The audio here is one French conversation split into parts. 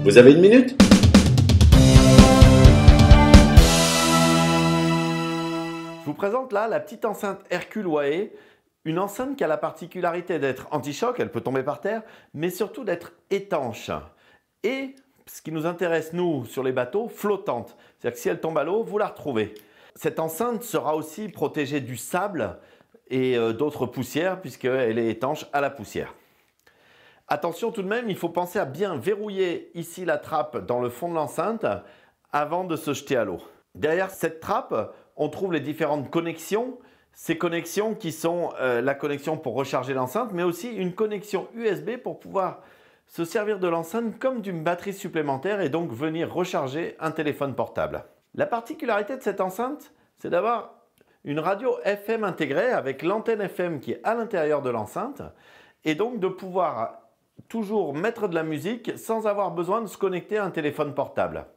Vous avez une minute? Je vous présente là la petite enceinte Hercule Wahe, une enceinte qui a la particularité d'être anti-choc, elle peut tomber par terre, mais surtout d'être étanche. Et, ce qui nous intéresse nous sur les bateaux, flottante. C'est-à-dire que si elle tombe à l'eau, vous la retrouvez. Cette enceinte sera aussi protégée du sable et d'autres poussières puisqu'elle est étanche à la poussière. Attention tout de même, il faut penser à bien verrouiller ici la trappe dans le fond de l'enceinte avant de se jeter à l'eau. Derrière cette trappe, on trouve les différentes connexions. Ces connexions qui sont la connexion pour recharger l'enceinte, mais aussi une connexion USB pour pouvoir se servir de l'enceinte comme d'une batterie supplémentaire et donc venir recharger un téléphone portable. La particularité de cette enceinte, c'est d'avoir une radio FM intégrée avec l'antenne FM qui est à l'intérieur de l'enceinte et donc de pouvoir toujours mettre de la musique sans avoir besoin de se connecter à un téléphone portable.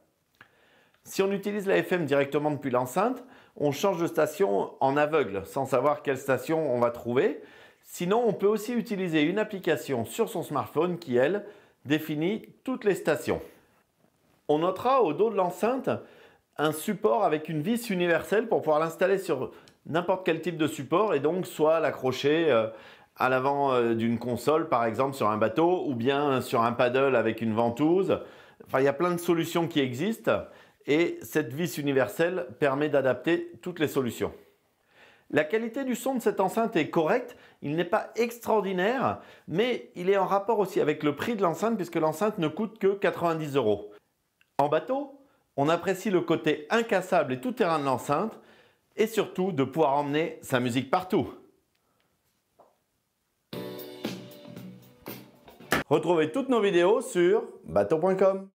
Si on utilise la FM directement depuis l'enceinte, on change de station en aveugle sans savoir quelle station on va trouver. Sinon, on peut aussi utiliser une application sur son smartphone qui, elle, définit toutes les stations. On notera au dos de l'enceinte un support avec une vis universelle pour pouvoir l'installer sur n'importe quel type de support et donc soit l'accrocher à l'avant d'une console, par exemple sur un bateau, ou bien sur un paddle avec une ventouse. Enfin, il y a plein de solutions qui existent et cette vis universelle permet d'adapter toutes les solutions. La qualité du son de cette enceinte est correcte, il n'est pas extraordinaire, mais il est en rapport aussi avec le prix de l'enceinte puisque l'enceinte ne coûte que 90 €. En bateau, on apprécie le côté incassable et tout-terrain de l'enceinte et surtout de pouvoir emmener sa musique partout. Retrouvez toutes nos vidéos sur bateau.com.